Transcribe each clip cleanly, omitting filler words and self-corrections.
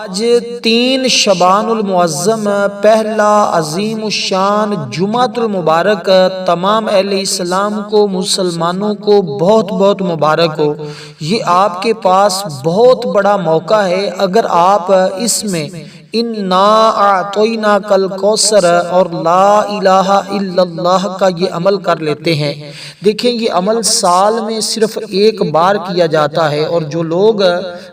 آج 3 شعبان المعظم پہلا عظیم الشان جمعۃ المبارک تمام اہل اسلام کو، مسلمانوں کو بہت بہت مبارک ہو۔ یہ آپ کے پاس بہت بڑا موقع ہے اگر آپ اس میں انا اعطیناک الکوثر اور لا الہ الا اللہ کا یہ عمل کر لیتے ہیں۔ دیکھیں یہ عمل سال میں صرف ایک بار کیا جاتا ہے، اور جو لوگ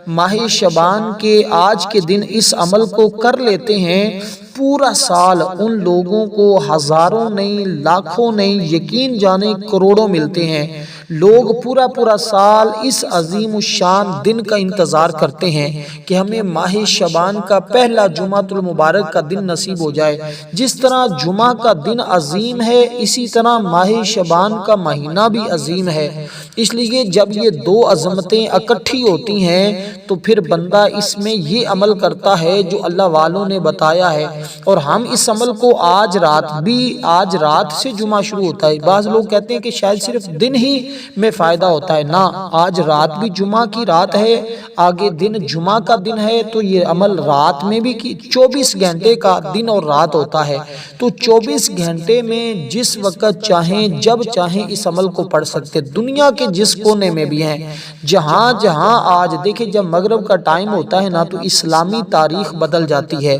ماہ شعبان کے آج کے دن اس عمل کو کر لیتے ہیں، پورا سال ان لوگوں کو ہزاروں نہیں، لاکھوں نہیں، یقین جانے کروڑوں ملتے ہیں۔ لوگ پورا سال اس عظیم الشان دن کا انتظار کرتے ہیں کہ ہمیں ماہ شعبان کا پہلا جمعۃ المبارک کا دن نصیب ہو جائے۔ جس طرح جمعہ کا دن عظیم ہے، اسی طرح ماہ شعبان کا مہینہ بھی عظیم ہے۔ اس لیے جب یہ دو عظمتیں اکٹھی ہوتی ہیں تو پھر بندہ اس میں یہ عمل کرتا ہے جو اللہ والوں نے بتایا ہے۔ اور ہم اس عمل کو آج رات سے جمعہ شروع ہوتا ہے۔ بعض لوگ کہتے ہیں کہ شاید صرف دن ہی میں فائدہ ہوتا ہے، نہ، آج رات بھی جمعہ کی رات ہے، آگے دن جمعہ کا دن ہے، تو یہ عمل رات میں بھی 24 گھنٹے کا دن اور رات ہوتا ہے۔ تو 24 گھنٹے میں جس وقت چاہیں جب چاہیں اس عمل کو پڑھ سکتے، دنیا کے جس کونے میں بھی ہیں، جہاں آج دیکھیں جب مغرب کا ٹائم ہوتا ہے نا تو اسلامی تاریخ بدل جاتی ہے۔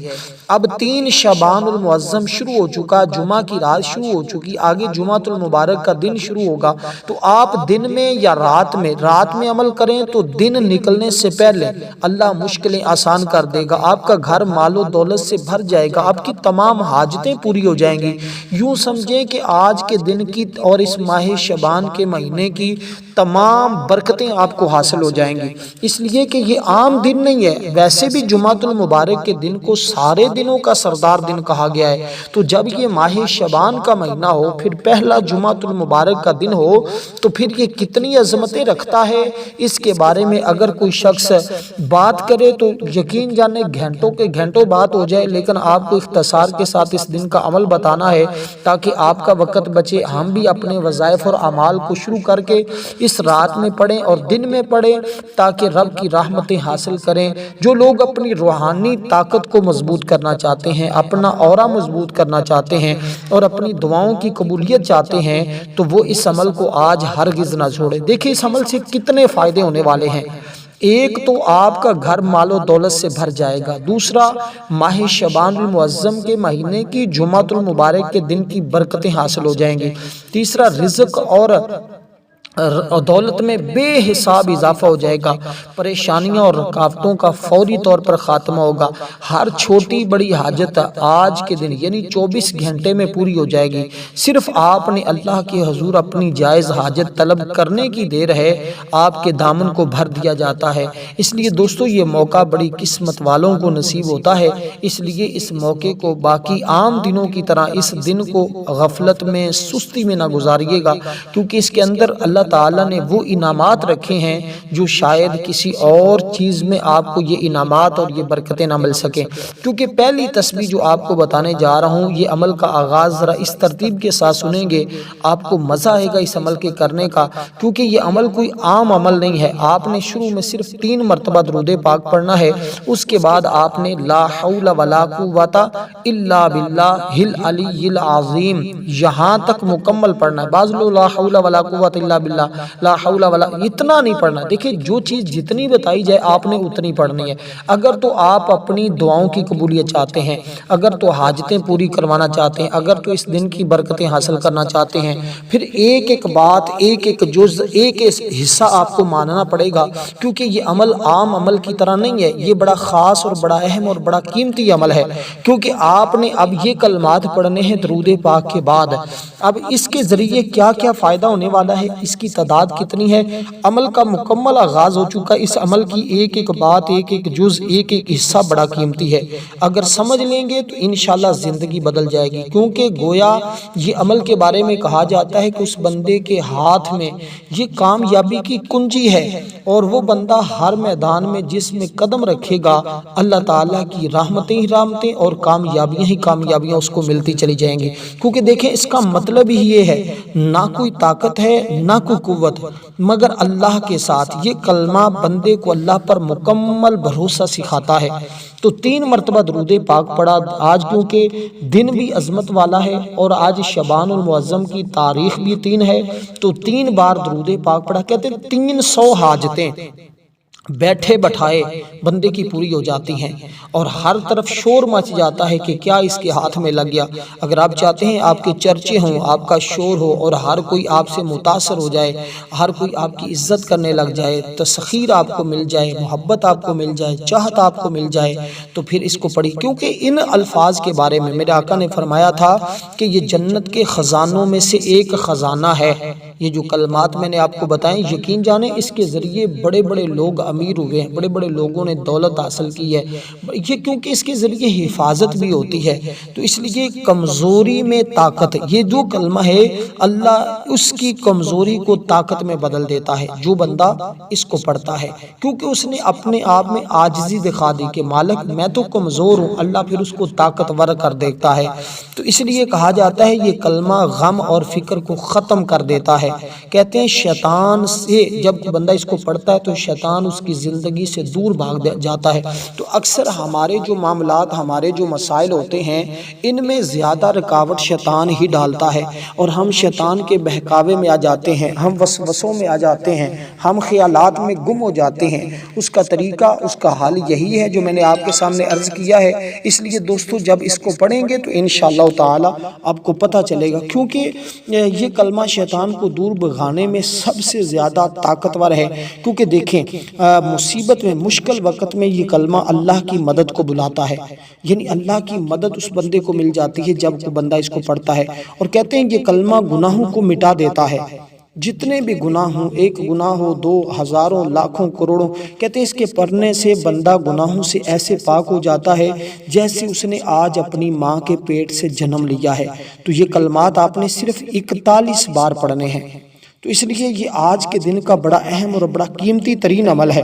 اب 3 شعبان المعظم شروع ہو چکا، جمعہ کی رات شروع ہو چکی، آگے جمعۃ المبارک کا دن شروع ہوگا۔ تو آپ دن میں یا رات میں عمل کریں تو دن نکلنے سے پہلے اللہ مشکلیں آسان کر دے گا، آپ کا گھر مال و دولت سے بھر جائے گا، آپ کی تمام حاجتیں پوری ہو جائیں گی۔ یوں سمجھیں کہ آج کے دن کی اور اس ماہ شعبان کے مہینے کی تمام برکتیں آپ کو حاصل ہو جائیں گی۔ اس لیے کہ یہ عام دن نہیں ہے، ویسے بھی جمعۃ المبارک کے دن کو سارے دنوں کا سردار دن کہا گیا ہے۔ تو جب یہ ماہ شعبان کا مہینہ ہو، پھر پہلا جمعۃ المبارک کا دن ہو، تو پھر یہ کتنی عظمتیں رکھتا ہے، اس کے بارے میں اگر کوئی شخص بات کرے تو یقین جانے گھنٹوں کے گھنٹوں بات ہو جائے، لیکن آپ کو اختصار کے ساتھ اس دن کا عمل بتانا ہے تاکہ آپ کا وقت بچے۔ ہم بھی اپنے وظائف اور اعمال کو شروع کر کے اس رات میں پڑھیں اور دن میں پڑھیں تاکہ رب کی رحمتیں حاصل کریں۔ جو لوگ اپنی روحانی طاقت کو مضبوط کرنا چاہتے ہیں، اپنا اورا مضبوط کرنا چاہتے ہیں اور اپنی دعاؤں کی قبولیت چاہتے ہیں، تو وہ اس عمل کو آج ہرگز نہ چھوڑیں۔ دیکھیں اس عمل سے کتنے فائدے ہونے والے ہیں۔ ایک تو آپ کا گھر مال و دولت سے بھر جائے گا، دوسرا ماہ شعبان المعظم کے مہینے کی جمعۃ المبارک کے دن کی برکتیں حاصل ہو جائیں گی، تیسرا رزق اور دولت میں بے حساب اضافہ ہو جائے گا، پریشانیاں اور رکاوٹوں کا فوری طور پر خاتمہ ہوگا، ہر چھوٹی بڑی حاجت آج کے دن یعنی 24 گھنٹے میں پوری ہو جائے گی۔ صرف آپ نے اللہ کے حضور اپنی جائز حاجت طلب کرنے کی دیر ہے، آپ کے دامن کو بھر دیا جاتا ہے۔ اس لیے دوستو یہ موقع بڑی قسمت والوں کو نصیب ہوتا ہے، اس لیے اس موقع کو باقی عام دنوں کی طرح اس دن کو غفلت میں، سستی میں نہ گزاریے گا، کیونکہ اس کے اندر اللہ تعالیٰ نے وہ انعامات رکھے ہیں جو شاید کسی اور چیز میں آپ کو یہ انعامات اور یہ برکتیں نہ مل سکیں۔ کیونکہ پہلی تسبیح جو آپ کو بتانے جا رہا ہوں، یہ عمل کا آغاز ذرا اس ترتیب کے ساتھ سنیں گے، آپ کو مزہ آئے گا اس عمل کے کرنے کا، کیونکہ یہ عمل کوئی عام عمل نہیں ہے۔ آپ نے شروع میں صرف 3 مرتبہ درود پاک پڑھنا ہے، اس کے بعد آپ نے لا حول ولا قوت الا باللہ العلی العظیم یہاں تک مکمل پڑھنا ہے۔ بعض لوگ لا حول ولا قوت الا باللہ، لا حول ولا، اتنا نہیں پڑھنا۔ دیکھیں جو چیز جتنی بتائی جائے آپ نے اتنی پڑھنی ہے۔ اگر تو آپ اپنی دعاؤں کی قبولیت چاہتے ہیں، اگر تو حاجتیں پوری کروانا چاہتے ہیں، اگر تو اس دن کی برکتیں حاصل کرنا چاہتے ہیں، پھر ایک ایک بات، ایک ایک جز، ایک حصہ آپ کو ماننا پڑے گا، کیونکہ یہ عمل عام عمل کی طرح نہیں ہے، یہ بڑا خاص اور بڑا اہم اور بڑا قیمتی عمل ہے، کیونکہ آپ نے اب یہ کلمات پڑھنے ہیں درود پاک کے بعد۔ اب اس کے ذریعے کیا کیا فائدہ ہونے والا ہے، اس کی تعداد کتنی ہے، عمل کا مکمل آغاز ہو چکا۔ اس عمل کی ایک ایک بات، ایک ایک جز، ایک ایک حصہ بڑا قیمتی ہے، اگر سمجھ لیں گے تو انشاءاللہ زندگی بدل جائے گی۔ کیونکہ گویا یہ عمل کے بارے میں کہا جاتا ہے کہ اس بندے کے ہاتھ میں یہ کامیابی کی کنجی ہے، اور وہ بندہ ہر میدان میں جس میں قدم رکھے گا اللہ تعالیٰ کی رحمتیں ہی رحمتیں اور کامیابیاں ہی کامیابیاں اس کو ملتی چلی جائیں گی۔ کیونکہ دیکھیں اس کا مطلب ہی یہ ہے، نہ کوئی طاقت ہے، نہ کوئی قوت مگر اللہ کے ساتھ۔ یہ کلمہ بندے کو اللہ پر مکمل بھروسہ سکھاتا ہے۔ تو 3 مرتبہ درود پاک پڑھا آج، کیونکہ دن بھی عظمت والا ہے اور آج شعبان المعظم کی تاریخ بھی 3 ہے، تو 3 بار درود پاک پڑھا۔ کہتے ہیں 300 حاجتیں بیٹھے بٹھائے بندے کی پوری ہو جاتی ہیں، اور ہر طرف شور مچ جاتا ہے کہ کیا اس کے ہاتھ میں لگ گیا۔ اگر آپ چاہتے ہیں آپ کے چرچے ہوں، آپ کا شور ہو اور ہر کوئی آپ سے متاثر ہو جائے، ہر کوئی آپ کی عزت کرنے لگ جائے، تسخیر آپ کو مل جائے، محبت آپ کو مل جائے، چاہت آپ کو مل جائے، تو پھر اس کو پڑھی، کیونکہ ان الفاظ کے بارے میں میرے آقا نے فرمایا تھا کہ یہ جنت کے خزانوں میں سے ایک خزانہ ہے۔ یہ جو کلمات میں نے آپ کو بتائیں، یقین جانیں اس کے ذریعے بڑے بڑے لوگ امیر ہوئے ہیں، بڑے بڑے لوگوں نے دولت حاصل کی ہے، یہ کیونکہ اس کے ذریعے حفاظت بھی ہوتی ہے۔ تو اس لیے کمزوری میں طاقت، یہ جو کلمہ ہے اللہ اس کی کمزوری کو طاقت میں بدل دیتا ہے جو بندہ اس کو پڑھتا ہے، کیونکہ اس نے اپنے آپ میں عاجزی دکھا دی کہ مالک میں تو کمزور ہوں، اللہ پھر اس کو طاقتور کر دیتا ہے۔ تو اس لیے کہا جاتا ہے یہ کلمہ غم اور فکر کو ختم کر دیتا ہے۔ کہتے ہیں شیطان سے جب بندہ اس کو پڑھتا ہے تو شیطان اس کی زندگی سے دور بھاگ جاتا ہے۔ تو اکثر ہمارے جو معاملات، ہمارے جو مسائل ہوتے ہیں، ان میں زیادہ رکاوٹ شیطان ہی ڈالتا ہے، اور ہم شیطان کے بہکاوے میں آ جاتے ہیں، ہم وسوسوں میں آ جاتے ہیں، ہم خیالات میں گم ہو جاتے ہیں۔ اس کا طریقہ، اس کا حل یہی ہے جو میں نے آپ کے سامنے عرض کیا ہے۔ اس لیے دوستو جب اس کو پڑھیں گے تو انشاءاللہ تعالی آپ کو پتہ چلے گا، کیونکہ یہ کلمہ شیطان کو دور بھگانے میں سب سے زیادہ طاقتور ہے۔ کیونکہ دیکھیں مصیبت میں، مشکل وقت میں یہ کلمہ اللہ کی مدد کو بلاتا ہے، یعنی اللہ کی مدد اس بندے کو مل جاتی ہے جب بندہ اس کو پڑھتا ہے۔ اور کہتے ہیں یہ کلمہ گناہوں کو مٹا دیتا ہے، جتنے بھی گناہ ہوں، 1 گناہ ہو، 2 ہزاروں لاکھوں کروڑوں، کہتے ہیں اس کے پڑھنے سے بندہ گناہوں سے ایسے پاک ہو جاتا ہے جیسے اس نے آج اپنی ماں کے پیٹ سے جنم لیا ہے۔ تو یہ کلمات آپ نے صرف 41 بار پڑھنے ہیں، تو اس لیے یہ آج کے دن کا بڑا اہم اور بڑا قیمتی ترین عمل ہے۔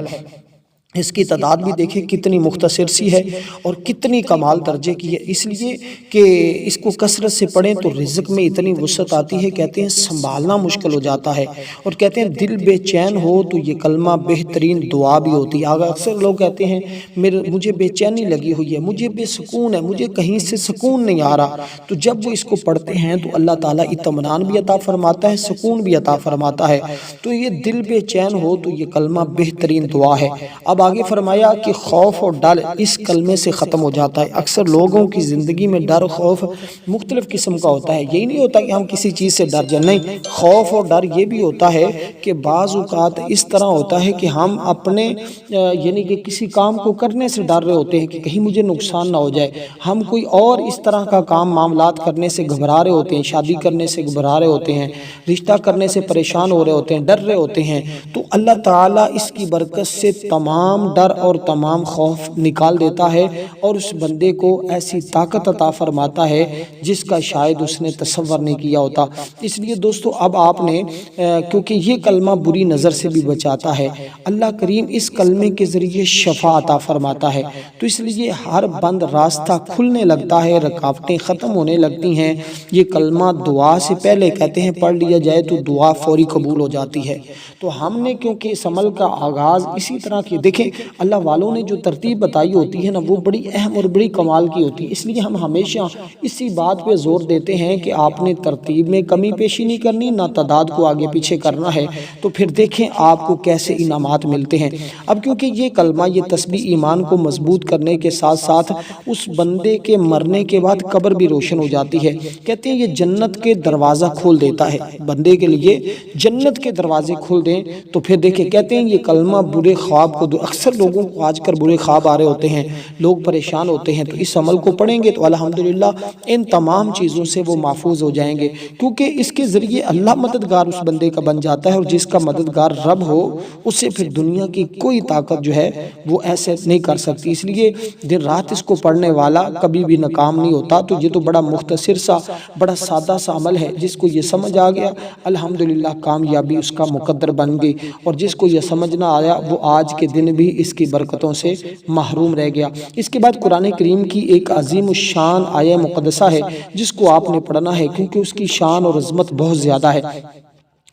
اس کی تعداد بھی دیکھیں کتنی مختصر سی ہے اور کتنی کمال درجے کی ہے، اس لیے کہ اس کو کثرت سے پڑھیں تو رزق میں اتنی وسعت آتی ہے، کہتے ہیں سنبھالنا مشکل ہو جاتا ہے۔ اور کہتے ہیں دل بے چین ہو تو یہ کلمہ بہترین دعا بھی ہوتی ہے۔ اکثر لوگ کہتے ہیں مجھے بے چینی لگی ہوئی ہے، مجھے بے سکون ہے، مجھے کہیں سے سکون نہیں آ رہا، تو جب وہ اس کو پڑھتے ہیں تو اللہ تعالیٰ اطمینان بھی عطا فرماتا ہے، سکون بھی عطا فرماتا ہے۔ تو یہ دل بے چین ہو تو یہ کلمہ بہترین دعا ہے۔ اب آگے فرمایا کہ خوف اور ڈر اس کلمے سے ختم ہو جاتا ہے۔ اکثر لوگوں کی زندگی میں ڈر خوف مختلف قسم کا ہوتا ہے، یہی نہیں ہوتا کہ ہم کسی چیز سے ڈر جائیں، نہیں، خوف اور ڈر یہ بھی ہوتا ہے کہ بعض اوقات اس طرح ہوتا ہے کہ ہم اپنے یعنی کہ کسی کام کو کرنے سے ڈر رہے ہوتے ہیں کہ کہیں مجھے نقصان نہ ہو جائے، ہم کوئی اور اس طرح کا کام معاملات کرنے سے گھبرا رہے ہوتے ہیں، شادی کرنے سے گھبرا رہے ہوتے ہیں، رشتہ کرنے سے پریشان ہو رہے ہوتے ہیں، ڈر رہے ہوتے ہیں، تو اللہ تعالیٰ اس کی برکت سے تمام ڈر اور تمام خوف نکال دیتا ہے اور اس بندے کو ایسی طاقت عطا فرماتا ہے جس کا شاید اس نے تصور نہیں کیا ہوتا۔ اس لیے دوستو اب آپ نے کیونکہ یہ کلمہ بری نظر سے بھی بچاتا ہے، اللہ کریم اس کلمے کے ذریعے شفا عطا فرماتا ہے، تو اس لیے ہر بند راستہ کھلنے لگتا ہے، رکاوٹیں ختم ہونے لگتی ہیں۔ یہ کلمہ دعا سے پہلے کہتے ہیں پڑھ لیا جائے تو دعا فوری قبول ہو جاتی ہے۔ تو ہم نے کیونکہ اس عمل کا آغاز اسی طرح کی، دیکھیں اللہ والوں نے جو ترتیب بتائی ہوتی ہے نا وہ بڑی اہم اور بڑی کمال کی ہوتی ہے، اس لیے ہم ہمیشہ اسی بات پہ زور دیتے ہیں کہ آپ نے ترتیب میں کمی پیشی نہیں کرنی، نہ تعداد کو آگے پیچھے کرنا ہے، تو پھر دیکھیں آپ کو کیسے انعامات ملتے ہیں۔ اب کیونکہ یہ کلمہ، یہ تسبیح ایمان کو مضبوط کرنے کے ساتھ ساتھ اس بندے کے مرنے کے بعد قبر بھی روشن ہو جاتی ہے۔ کہتے ہیں یہ جنت کے دروازہ کھول دیتا ہے، بندے کے لیے جنت کے دروازے کھول دیں تو پھر دیکھیں کہتے ہیں یہ کلمہ برے خواب کو اکثر لوگوں کو آج کل برے خواب آ رہے ہوتے ہیں، لوگ پریشان ہوتے ہیں، تو اس عمل کو پڑھیں گے تو الحمدللہ ان تمام چیزوں سے وہ محفوظ ہو جائیں گے، کیونکہ اس کے ذریعے اللہ مددگار اس بندے کا بن جاتا ہے، اور جس کا مددگار رب ہو اسے پھر دنیا کی کوئی طاقت جو ہے وہ ایسے نہیں کر سکتی۔ اس لیے دن رات اس کو پڑھنے والا کبھی بھی ناکام نہیں ہوتا۔ تو یہ تو بڑا مختصر سا، بڑا سادہ سا عمل ہے، جس کو یہ سمجھ آ گیا الحمدللہ کامیابی اس کا مقدر بن گئی، اور جس کو یہ سمجھ نہ آیا وہ آج کے دن بھی اس کی برکتوں سے محروم رہ گیا۔ اس کے بعد قرآن کریم کی ایک عظیم الشان آیہ مقدسہ ہے جس کو آپ نے پڑھنا ہے، کیونکہ اس کی شان اور عظمت بہت زیادہ ہے۔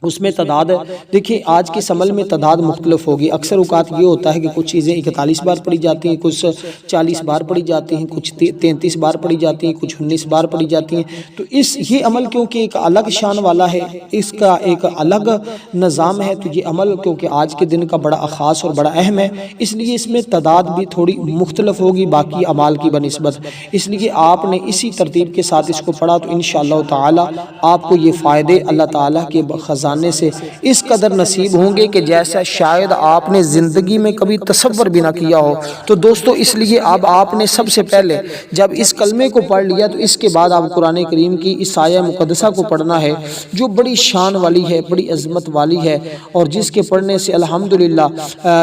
اس میں تعداد دیکھیں آج کے عمل میں تعداد مختلف ہوگی. اکثر اوقات یہ ہوتا ہے کہ کچھ چیزیں 41 بار پڑھی جاتی ہیں، کچھ 40 بار پڑھی جاتی ہیں، کچھ 33 بار پڑھی جاتی ہیں، کچھ 19 بار پڑھی جاتی ہیں. تو یہ عمل کیونکہ ایک الگ شان والا ہے، اس کا ایک الگ نظام ہے، تو یہ عمل کیونکہ آج کے دن کا بڑا خاص اور بڑا اہم ہے، اس لیے اس میں تعداد بھی تھوڑی مختلف ہوگی باقی اعمال کی بنسبت. اس لیے آپ نے اسی ترتیب کے ساتھ اس کو پڑھا تو انشاءاللہ تعالی آپ کو یہ فائدے اللہ تعالیٰ کے خزانے سے اس قدر نصیب ہوں گے کہ جیسا شاید آپ نے زندگی میں کبھی تصور بھی نہ کیا ہو. تو دوستو اس لیے اب آپ نے سب سے پہلے جب اس کلمے کو پڑھ لیا تو اس کے بعد آپ قرآن کریم کی اس آیہ مقدسہ کو پڑھنا ہے جو بڑی شان والی ہے، بڑی عظمت والی ہے، اور جس کے پڑھنے سے الحمدللہ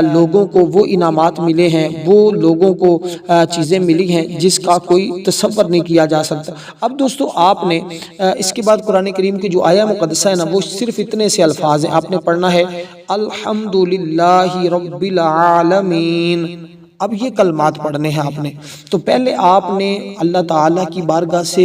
لوگوں کو وہ انعامات ملے ہیں، وہ لوگوں کو چیزیں ملی ہیں جس کا کوئی تصور نہیں کیا جا سکتا. اب دوستو آپ نے اس کے بعد قرآن کریم کی جو آیہ مقدسہ ہے نا وہ صرف اتنے سے الفاظ ہیں، آپ نے پڑھنا ہے الحمدللہ رب العالمین. اب یہ کلمات پڑھنے ہیں آپ نے. تو پہلے آپ نے اللہ تعالیٰ کی بارگاہ سے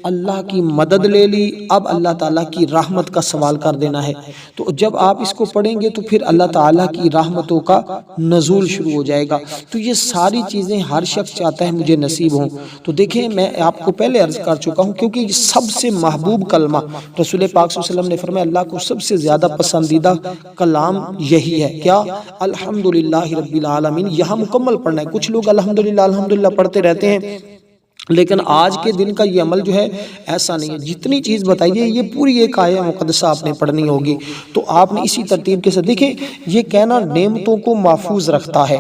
اللہ کی مدد لے لی، اب اللہ تعالیٰ کی رحمت کا سوال کر دینا ہے. تو جب آپ اس کو پڑھیں گے تو پھر اللہ تعالیٰ کی رحمتوں کا نزول شروع ہو جائے گا. تو یہ ساری چیزیں ہر شخص چاہتا ہے مجھے نصیب ہوں. تو دیکھیں میں آپ کو پہلے عرض کر چکا ہوں کیونکہ یہ سب سے محبوب کلمہ رسول پاک صلی اللہ علیہ وسلم نے فرمایا اللہ کو سب سے زیادہ پسندیدہ کلام یہی ہے، کیا؟ الحمدللہ رب العالمین. یہاں مکمل پڑھنا ہے. کچھ لوگ الحمدللہ الحمدللہ پڑھتے رہتے ہیں، لیکن آج کے دن کا یہ عمل جو ہے ایسا نہیں ہے. جتنی چیز بتائیے یہ پوری ایک آیہ مقدسہ آپ نے پڑھنی ہوگی. تو آپ نے اسی ترتیب کے ساتھ دیکھیں یہ کہنا نعمتوں کو محفوظ رکھتا ہے،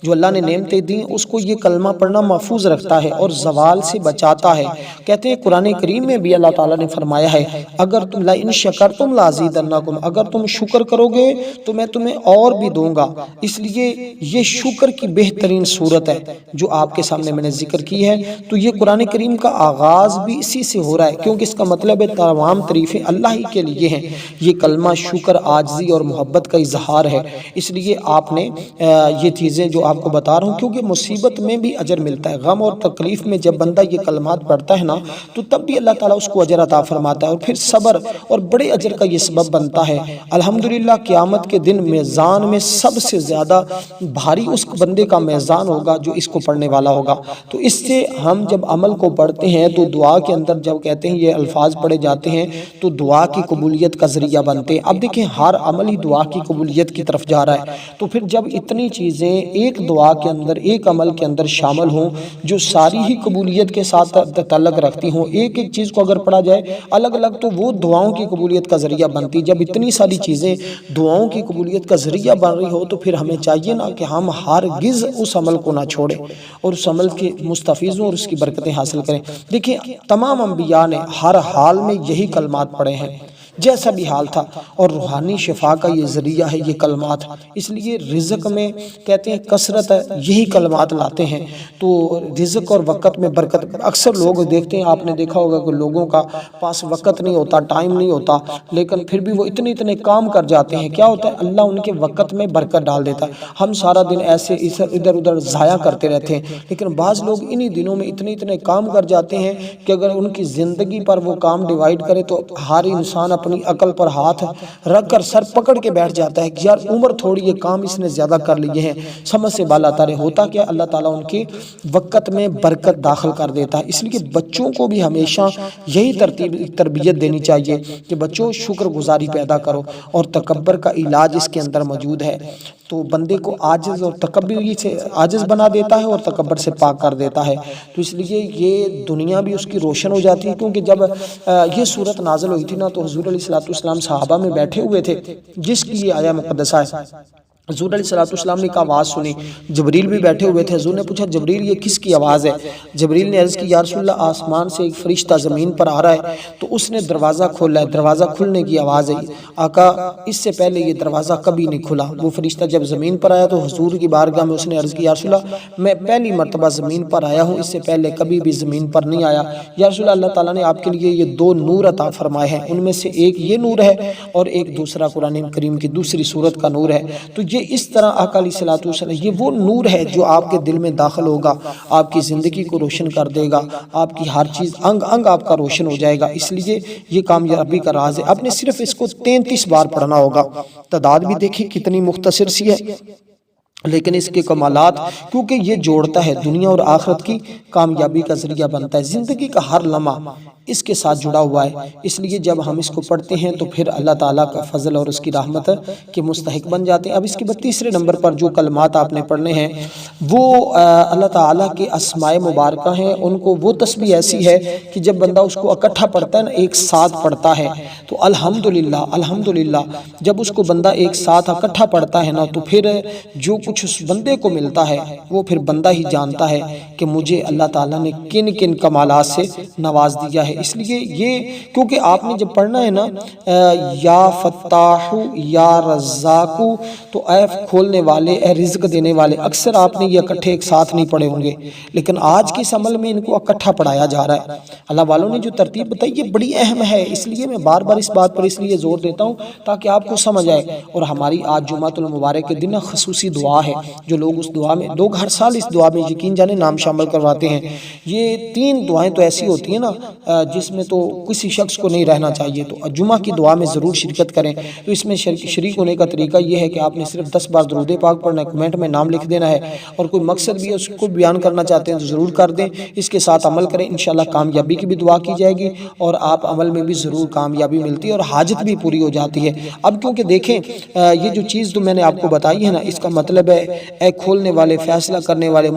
جو اللہ نے نعمتیں دیں اس کو یہ کلمہ پڑھنا محفوظ رکھتا ہے اور زوال سے بچاتا ہے. کہتے ہیں قرآن کریم میں بھی اللہ تعالیٰ نے فرمایا ہے اگر تم لئن شکرتم لازیدنکم، اگر تم شکر کرو گے تو میں تمہیں اور بھی دوں گا. اس لیے یہ شکر کی بہترین صورت ہے جو آپ کے سامنے میں نے ذکر کی ہے. تو یہ قرآن کریم کا آغاز بھی اسی سے ہو رہا ہے کیونکہ اس کا مطلب ہے تمام تعریفیں اللہ ہی کے لیے ہیں. یہ کلمہ شکر، عاجزی اور محبت کا اظہار ہے. اس لیے آپ نے یہ چیزیں جو آپ کو بتا رہا ہوں کیونکہ مصیبت میں بھی اجر ملتا ہے، غم اور تکلیف میں جب بندہ یہ کلمات پڑھتا ہے نا تو تب بھی اللہ تعالیٰ اس کو اجر عطا فرماتا ہے اور پھر صبر اور بڑے اجر کا یہ سبب بنتا ہے. الحمدللہ قیامت کے دن میزان میں سب سے زیادہ بھاری اس بندے کا میزان ہوگا جو اس کو پڑھنے والا ہوگا. تو اس سے ہم جب عمل کو پڑھتے ہیں تو دعا کے اندر جب کہتے ہیں یہ الفاظ پڑھے جاتے ہیں تو دعا کی قبولیت کا ذریعہ بنتے ہیں. اب دیکھیں ہر عمل ہی دعا کی قبولیت کی طرف جا رہا ہے. تو پھر جب اتنی چیزیں ایک دعا کے اندر، ایک عمل کے اندر شامل ہوں جو ساری ہی قبولیت کے ساتھ تعلق رکھتی ہوں، ایک ایک چیز کو اگر پڑھا جائے الگ الگ تو وہ دعاؤں کی قبولیت کا ذریعہ بنتی. جب اتنی ساری چیزیں دعاؤں کی قبولیت کا ذریعہ بن رہی ہو تو پھر ہمیں چاہیے نا کہ ہم ہرگز اس عمل کو نہ چھوڑیں اور اس عمل کے مستفیض ہوں اور اس کی برکتیں حاصل کریں. دیکھیں تمام انبیاء نے ہر حال میں یہی کلمات پڑھے ہیں جیسا بھی حال تھا، اور روحانی شفا کا یہ ذریعہ ہے یہ کلمات. اس لیے رزق میں کہتے ہیں کثرت ہے، یہی کلمات لاتے ہیں. تو رزق اور وقت میں برکت. اکثر لوگ دیکھتے ہیں، آپ نے دیکھا ہوگا کہ لوگوں کا پاس وقت نہیں ہوتا، ٹائم نہیں ہوتا، لیکن پھر بھی وہ اتنے کام کر جاتے ہیں. کیا ہوتا ہے؟ اللہ ان کے وقت میں برکت ڈال دیتا ہے. ہم سارا دن ایسے ادھر ادھر ضائع کرتے رہتے ہیں، لیکن بعض لوگ انہی دنوں میں اتنے کام کر جاتے ہیں کہ اگر ان کی زندگی پر وہ کام ڈیوائیڈ کرے تو ہر انسان اپنی عقل پر ہاتھ رکھ کر سر پکڑ کے بیٹھ جاتا ہے کہ یار عمر تھوڑی، یہ کام اس نے زیادہ کر لیے ہیں، سمجھ سے بالا تارے. ہوتا کیا؟ اللہ تعالیٰ ان کے وقت میں برکت داخل کر دیتا ہے. اس لیے بچوں کو بھی ہمیشہ یہی تربیت دینی چاہیے کہ بچوں شکر گزاری پیدا کرو، اور تکبر کا علاج اس کے اندر موجود ہے. تو بندے کو عاجز اور تکبری سے عاجز بنا دیتا ہے اور تکبر سے پاک کر دیتا ہے. تو اس لیے یہ دنیا بھی اس کی روشن ہو جاتی ہے. کیونکہ جب یہ صورت نازل ہوئی تھی نا تو حضور علیہ السلام صحابہ میں بیٹھے ہوئے تھے جس کی یہ آیہ مقدسہ ہے. حضور علیہ السلام نے ایک آواز سنی، جبریل بھی بیٹھے ہوئے تھے. حضور نے پوچھا جبریل یہ کس کی آواز ہے؟ جبریل نے عرض کی یا رسول اللہ آسمان سے ایک فرشتہ زمین پر آ رہا ہے. تو اس نے دروازہ کھولا ہے، دروازہ کھلنے کی آواز ہے. آقا اس سے پہلے یہ دروازہ کبھی نہیں کھلا. وہ فرشتہ جب زمین پر آیا تو حضور کی بارگاہ میں اس نے عرض کی یا رسول اللہ میں پہلی مرتبہ زمین پر آیا ہوں، اس سے پہلے کبھی بھی زمین پر نہیں آیا. یا رسول اللہ اللہ تعالیٰ نے آپ کے لیے یہ دو نور عطا فرمائے ہیں، ان میں سے ایک یہ نور ہے اور ایک دوسرا قرآن کریم کی دوسری سورت کا نور ہے. تو یہ یہ اس طرح آقا علیہ الصلوۃ والسلام، یہ وہ نور ہے جو آپ کے دل میں داخل ہوگا، آپ کی زندگی کو روشن کر دے گا، آپ کی ہر چیز انگ انگ آپ کا روشن ہو جائے گا۔ اس لیے یہ کامیابی کا راز ہے۔ آپ نے صرف اس کو 33 بار پڑھنا ہوگا۔ تعداد بھی دیکھیں کتنی مختصر سی ہے، لیکن اس کے کمالات، کیونکہ یہ جوڑتا ہے دنیا اور آخرت کی کامیابی کا ذریعہ بنتا ہے۔ زندگی کا ہر لمحہ اس کے ساتھ جڑا ہوا ہے۔ اس لیے جب ہم اس کو پڑھتے ہیں تو پھر اللہ تعالیٰ کا فضل اور اس کی رحمت کے مستحق بن جاتے ہیں۔ اب اس کے بعد تیسرے نمبر پر جو کلمات آپ نے پڑھنے ہیں وہ اللہ تعالیٰ کے اسماء مبارکہ ہیں۔ ان کو وہ تسبیح ایسی ہے کہ جب بندہ اس کو اکٹھا پڑھتا ہے نا، ایک ساتھ پڑھتا ہے تو الحمدللہ الحمدللہ، جب اس کو بندہ ایک ساتھ اکٹھا پڑھتا ہے نا تو پھر جو کچھ اس بندے کو ملتا ہے وہ پھر بندہ ہی جانتا ہے کہ مجھے اللہ تعالیٰ نے کن کن کمالات سے نواز دیا ہے۔ اس لیے یہ، کیونکہ آپ نے جب پڑھنا ہے نا یا فتاح یا رزاق، تو اے کھولنے والے، اے رزق دینے والے، اکثر آپ نے یہ اکٹھے ایک ساتھ نہیں پڑھے ہوں گے، لیکن آج کے اس عمل میں ان کو اکٹھا پڑھایا جا رہا ہے۔ اللہ والوں نے جو ترتیب بتائی یہ بڑی اہم ہے، اس لیے میں بار بار اس بات پر اس لیے زور دیتا ہوں تاکہ آپ کو سمجھ آئے۔ اور ہماری آج جمعۃ المبارک کے دن خصوصی دعا ہے، جو لوگ اس دعا میں، لوگ ہر سال اس دعا میں یقین جانے نام شامل کرواتے ہیں۔ یہ 3 دعائیں تو ایسی ہوتی ہیں نا جس میں تو کسی شخص کو نہیں رہنا چاہیے، تو جمعہ کی دعا میں ضرور شرکت کریں۔ تو اس میں شریک ہونے کا طریقہ یہ ہے کہ آپ نے صرف 10 بار درود پاک پڑھنا ہے، کمنٹ میں نام لکھ دینا ہے، اور کوئی مقصد بھی ہے اس کو بیان کرنا چاہتے ہیں تو ضرور کر دیں، اس کے ساتھ عمل کریں، انشاءاللہ کامیابی کی بھی دعا کی جائے گی اور آپ عمل میں بھی ضرور کامیابی ملتی ہے اور حاجت بھی پوری ہو جاتی ہے۔ اب کیونکہ دیکھیں یہ جو چیز تو میں نے آپ کو بتائی ہے نا، اس کا مطلب ہے اے کھولنے والے، فیصلہ کرنے والے،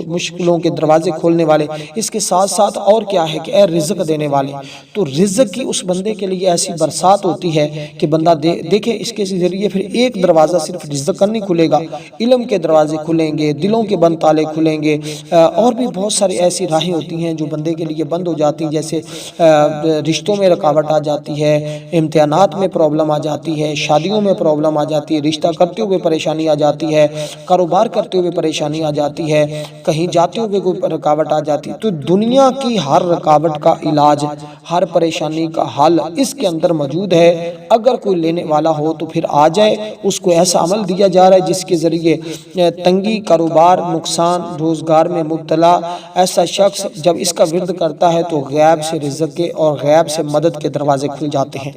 مشکلوں کے دروازے کھولنے والے، اس کے ساتھ ساتھ اور کیا ہے کہ اے رزق دینے والے۔ تو رزق کی اس بندے کے لیے ایسی برسات ہوتی ہے کہ بندہ دیکھیں اس کے ذریعے پھر ایک دروازہ صرف رزق کا نہیں کھلے گا، علم کے دروازے کھلیں گے، دلوں کے بند تالے کھلیں گے، اور بھی بہت ساری ایسی راہیں ہوتی ہیں جو بندے کے لیے بند ہو جاتی ہیں، جیسے رشتوں میں رکاوٹ آ جاتی ہے، امتحانات میں پرابلم آ جاتی ہے، شادیوں میں پرابلم آ جاتی ہے، رشتہ کرتے ہوئے پریشانی آ جاتی ہے، کاروبار کرتے ہوئے پریشانی آ جاتی ہے، کہیں جاتے ہوئے کوئی رکاوٹ آ جاتی ہے۔ تو دنیا کی ہر رکاوٹ کا علاج، ہر پریشانی کا حل اس کے اندر موجود ہے۔ اگر کوئی لینے والا ہو تو پھر آ جائے، اس کو ایسا عمل دیا جا رہا ہے جس کے ذریعے تنگی، کاروبار، نقصان، روزگار میں مبتلا ایسا شخص جب اس کا ورد کرتا ہے تو غیب سے رزق کے اور غیب سے مدد کے دروازے کھل جاتے ہیں۔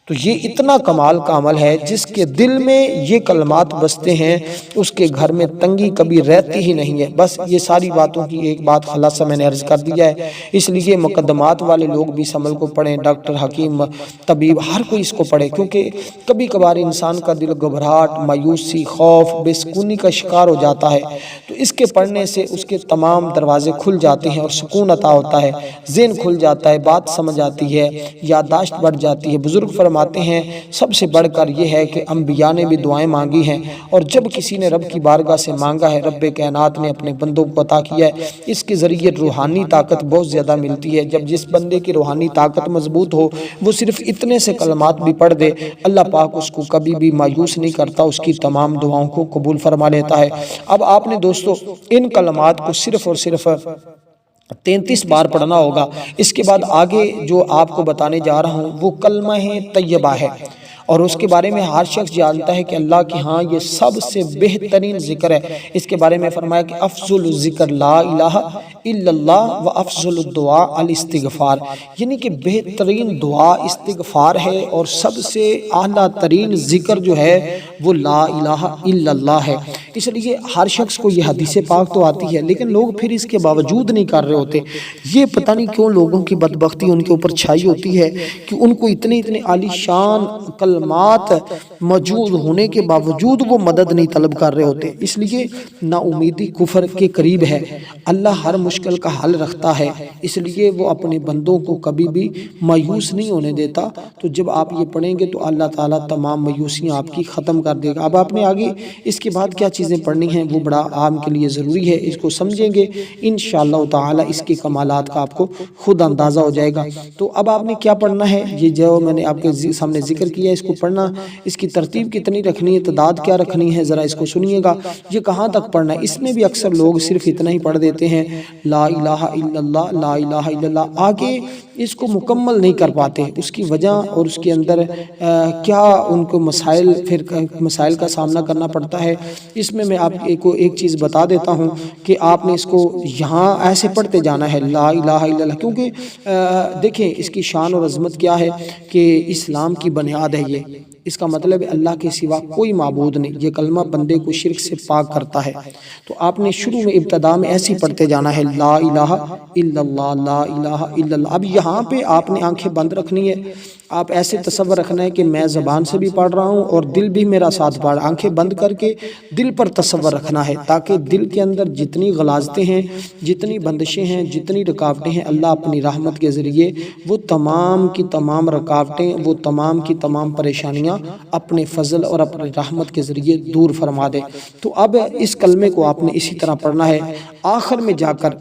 تو یہ اتنا کمال کا عمل ہے، جس کے دل میں یہ کلمات بستے ہیں اس کے گھر میں تنگی کبھی رہتی ہی نہیں ہے۔ بس یہ ساری باتوں کی ایک بات خلاصہ میں نے عرض کر دیا ہے، اس لیے مقدمات والے لوگ بھی اس عمل کو پڑھیں، ڈاکٹر، حکیم، طبیب، ہر کوئی اس کو پڑھے، کیونکہ کبھی کبھار انسان کا دل گھبراہٹ، مایوسی، خوف، بے سکونی کا شکار ہو جاتا ہے، تو اس کے پڑھنے سے اس کے تمام دروازے کھل جاتے ہیں اور سکون عطا ہوتا ہے، ذہن کھل جاتا ہے، بات سمجھ آتی ہے، یادداشت بڑھ جاتی ہے۔ بزرگ فرماتے ہیں سب سے بڑھ کر یہ ہے کہ انبیاء نے بھی دعائیں مانگی ہیں، اور جب کسی نے رب کی بارگاہ سے مانگا ہے، رب کائنات نے اپنے بندوں کو عطا کیا ہے، اس کے ذریعے روحانی طاقت بہت زیادہ ملتی ہے۔ جب جس بندے کی روحانی طاقت مضبوط ہو، وہ صرف اتنے سے کلمات بھی پڑھ دے، اللہ پاک اس کو کبھی بھی مایوس نہیں کرتا، اس کی تمام دعاؤں کو قبول فرما لیتا ہے۔ اب آپ نے دوستو ان کلمات کو صرف اور صرف 33 بار پڑھنا ہوگا۔ اس کے بعد آگے جو آپ کو بتانے جا رہا ہوں وہ کلمہ طیبہ ہے، اور اس کے بارے میں ہر شخص جانتا ہے کہ اللہ کے ہاں یہ سب سے بہترین ذکر ہے۔ اس کے بارے میں فرمایا کہ افضل الذکر لا الہ الا اللہ و افضل الدعاء الاستغفار، یعنی کہ بہترین دعا استغفار ہے، اور سب سے اعلیٰ ترین ذکر جو ہے وہ لا الہ الا اللہ ہے۔ اس لیے ہر شخص کو یہ حدیث پاک تو آتی ہے، لیکن لوگ پھر اس کے باوجود نہیں کر رہے ہوتے۔ یہ پتہ نہیں کیوں لوگوں کی بدبختی ان کے اوپر چھائی ہوتی ہے کہ ان کو اتنے عالی شان کلمات موجود ہونے کے باوجود وہ مدد نہیں طلب کر رہے ہوتے۔ اس لیے نا امیدی کفر کے قریب ہے۔ اللہ ہر مشکل کا حل رکھتا ہے، اس لیے وہ اپنے بندوں کو کبھی بھی مایوس نہیں ہونے دیتا۔ تو جب آپ یہ پڑھیں گے تو اللہ تعالیٰ تمام مایوسیاں آپ کی ختم کر دے گا۔ اب آپ نے آگے اس کے بعد کیا چیزیں پڑھنی ہیں وہ بڑا عام کے لیے ضروری ہے، اس کو سمجھیں گے انشاءاللہ تعالیٰ اس کے کمالات کا آپ کو خود اندازہ ہو جائے گا۔ تو اب آپ نے کیا پڑھنا ہے، یہ جو میں نے آپ کے سامنے ذکر کیا ہے اس کو کو پڑھنا، اس کی ترتیب کتنی رکھنی ہے، تعداد کیا رکھنی ہے، ذرا اس کو سنیے گا۔ یہ کہاں تک پڑھنا ہے، اس میں بھی اکثر لوگ صرف اتنا ہی پڑھ دیتے ہیں، لا الہ الا اللہ، لا الہ الا اللہ، آگے اس کو مکمل نہیں کر پاتے۔ اس کی وجہ اور اس کے اندر کیا ان کو مسائل کا سامنا کرنا پڑتا ہے، اس میں آپ کو ایک چیز بتا دیتا ہوں کہ آپ نے اس کو یہاں ایسے پڑھتے جانا ہے، لا الہ الا اللہ، کیونکہ دیکھیں اس کی شان اور عظمت کیا ہے کہ اسلام کی بنیاد ہے یہ، اس کا مطلب ہے اللہ کے سوا کوئی معبود نہیں، یہ کلمہ بندے کو شرک سے پاک کرتا ہے۔ تو آپ نے شروع میں ابتدا میں ایسے پڑھتے جانا ہے، لا الہ الا اللہ، لا الہ الا اللہ۔ اب یہاں پہ آپ نے آنکھیں بند رکھنی ہے، آپ ایسے تصور رکھنا ہے کہ میں زبان سے بھی پڑھ رہا ہوں اور دل بھی میرا ساتھ پڑھ رہا ہے، آنکھیں بند کر کے دل پر تصور رکھنا ہے، تاکہ دل کے اندر جتنی غلاظتیں ہیں، جتنی بندشیں ہیں، جتنی رکاوٹیں ہیں، اللہ اپنی رحمت کے ذریعے وہ تمام کی تمام رکاوٹیں، وہ تمام کی تمام پریشانیاں اپنے فضل اور اپنے رحمت کے ذریعے دور فرما دے۔ تو اب اس کلمے کو آپ نے اسی طرح پڑھنا ہے، آخر میں جا کر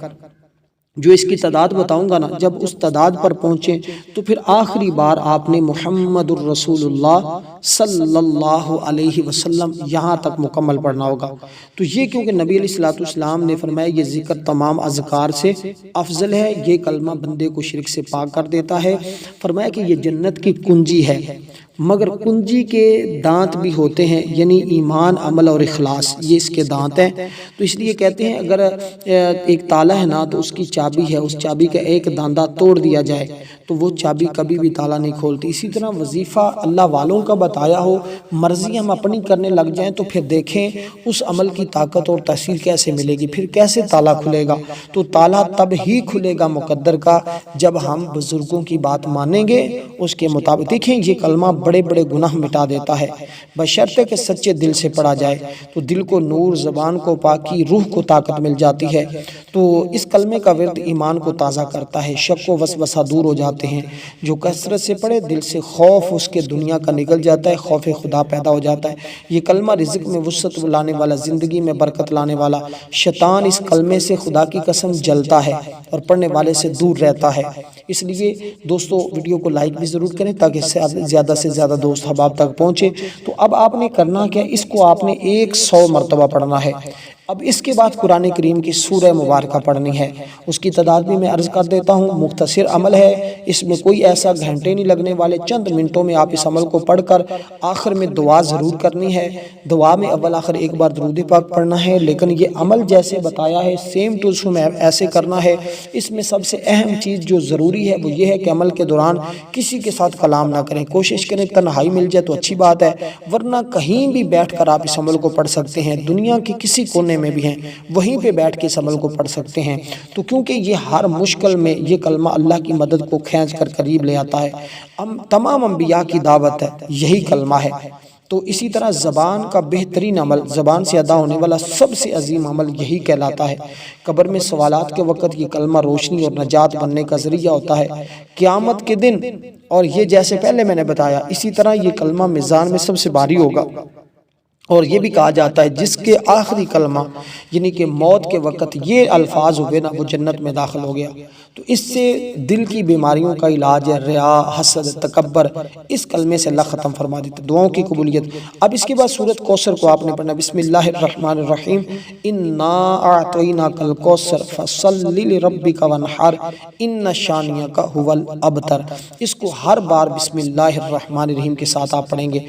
جو اس کی تعداد بتاؤں گا نا، جب اس تعداد پر پہنچیں تو پھر آخری بار آپ نے محمد الرسول اللہ صلی اللہ علیہ وسلم یہاں تک مکمل پڑھنا ہوگا۔ تو یہ کیونکہ نبی علیہ السلام نے فرمایا یہ ذکر تمام اذکار سے افضل ہے، یہ کلمہ بندے کو شرک سے پاک کر دیتا ہے، فرمایا کہ یہ جنت کی کنجی ہے، مگر کنجی کے دانت بھی ہوتے ہیں، یعنی ایمان، عمل اور اخلاص، یہ اس کے دانت ہیں۔ تو اس لیے کہتے ہیں اگر ایک تالا ہے نا تو اس کی چابی ہے، اس چابی کا ایک داندہ توڑ دیا جائے تو وہ چابی کبھی بھی تالا نہیں کھولتی۔ اسی طرح وظیفہ اللہ والوں کا بتایا ہو، مرضی ہم اپنی کرنے لگ جائیں تو پھر دیکھیں اس عمل کی طاقت اور تاثیر کیسے ملے گی، پھر کیسے تالا کھلے گا۔ تو تالا تب ہی کھلے گا مقدر کا جب ہم بزرگوں کی بات مانیں گے اس کے مطابق۔ دیکھیں یہ کلمہ بڑے بڑے گناہ مٹا دیتا ہے، بشرطے کہ سچے دل سے پڑھا جائے تو دل کو نور، زبان کو پاکی، روح کو طاقت مل جاتی ہے۔ تو اس کلمے کا ورد ایمان کو تازہ کرتا ہے، شک و وسوسہ دور ہو جاتے ہیں، جو کثرت سے پڑھے دل سے خوف اس کے دنیا کا نکل جاتا ہے، خوف خدا پیدا ہو جاتا ہے۔ یہ کلمہ رزق میں وسعت لانے والا، زندگی میں برکت لانے والا، شیطان اس کلمے سے خدا کی قسم جلتا ہے اور پڑھنے والے سے دور رہتا ہے۔ اس لیے دوستو ویڈیو کو لائک بھی ضرور کریں تاکہ زیادہ سے زیادہ دوست احباب تک پہنچے۔ تو اب آپ نے کرنا کیا، اس کو آپ نے 100 مرتبہ پڑھنا ہے۔ اب اس کے بعد قرآن کریم کی سورہ مبارکہ پڑھنی ہے، اس کی تعداد بھی میں عرض کر دیتا ہوں، مختصر عمل ہے، اس میں کوئی ایسا گھنٹے نہیں لگنے والے، چند منٹوں میں آپ اس عمل کو پڑھ کر آخر میں دعا ضرور کرنی ہے۔ دعا میں اول آخر ایک بار درود پاک پڑھنا ہے، لیکن یہ عمل جیسے بتایا ہے سیم ٹو سیم ایسے کرنا ہے۔ اس میں سب سے اہم چیز جو ضروری ہے وہ یہ ہے کہ عمل کے دوران کسی کے ساتھ کلام نہ کریں، کوشش کریں تنہائی مل جائے تو اچھی بات ہے، ورنہ کہیں بھی بیٹھ کر آپ اس عمل کو پڑھ سکتے ہیں، دنیا کی کسی کونے میں بھی ہیں وہیں پہ بیٹھ کے اس عمل کو پڑھ سکتے ہیں۔ تو کیونکہ یہ ہر مشکل میں یہ کلمہ اللہ کی مدد کو کھینچ کر قریب لے آتا ہے، تمام انبیاء کی دعوت ہے یہی کلمہ ہے۔ تو اسی طرح زبان کا بہترین عمل، زبان سے ادا ہونے والا سب سے عظیم عمل یہی کہلاتا ہے۔ قبر میں سوالات کے وقت یہ کلمہ روشنی اور نجات بننے کا ذریعہ ہوتا ہے قیامت کے دن، اور یہ جیسے پہلے میں نے بتایا اسی طرح یہ کلمہ میزان میں سب سے بھاری ہوگا۔ اور یہ بھی کہا جاتا ہے جس کے آخری کلمہ یعنی کہ موت کے وقت یہ الفاظ ہوئے نا وہ جنت میں داخل ہو گیا۔ تو اس سے دل کی بیماریوں کا علاج ہے، ریا، حسد، تکبر، اس کلمے سے اللہ ختم فرما دیتا ہے، دعاؤں کی قبولیت۔ اب اس کے بعد سورۃ کوثر کو آپ نے پڑھنا، بسم اللہ الرحمن الرحیم، انا اعطیناک الکوثر فصل لربک وانحر ان شانئک ھو الابتر۔ اس کو ہر بار بسم اللہ الرحمن الرحیم کے ساتھ آپ پڑھیں گے،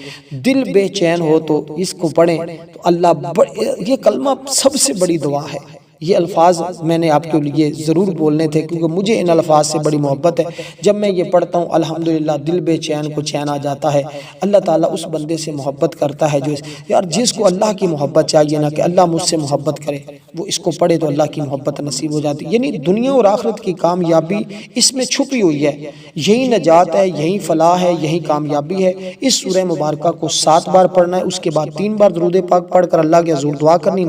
دل بے چین ہو تو اس کو پڑھیں تو اللہ یہ کلمہ سب سے بڑی دعا ہے۔ یہ الفاظ میں نے آپ کے لیے ضرور بولنے تھے کیونکہ مجھے ان الفاظ سے بڑی محبت ہے۔ جب میں یہ پڑھتا ہوں الحمدللہ دل بے چین کو چین آ جاتا ہے۔ اللہ تعالیٰ اس بندے سے محبت کرتا ہے جو یار جس کو اللہ کی محبت چاہیے نا کہ اللہ مجھ سے محبت کرے، وہ اس کو پڑھے تو اللہ کی محبت نصیب ہو جاتی ہے۔ یعنی دنیا اور آخرت کی کامیابی اس میں چھپی ہوئی ہے، یہی نجات ہے، یہی فلاح ہے، یہی کامیابی ہے۔ اس سورہ مبارکہ کو 7 بار پڑھنا ہے، اس کے بعد 3 بار درود پاک پڑھ کر اللہ کے حضور دعا کرنی۔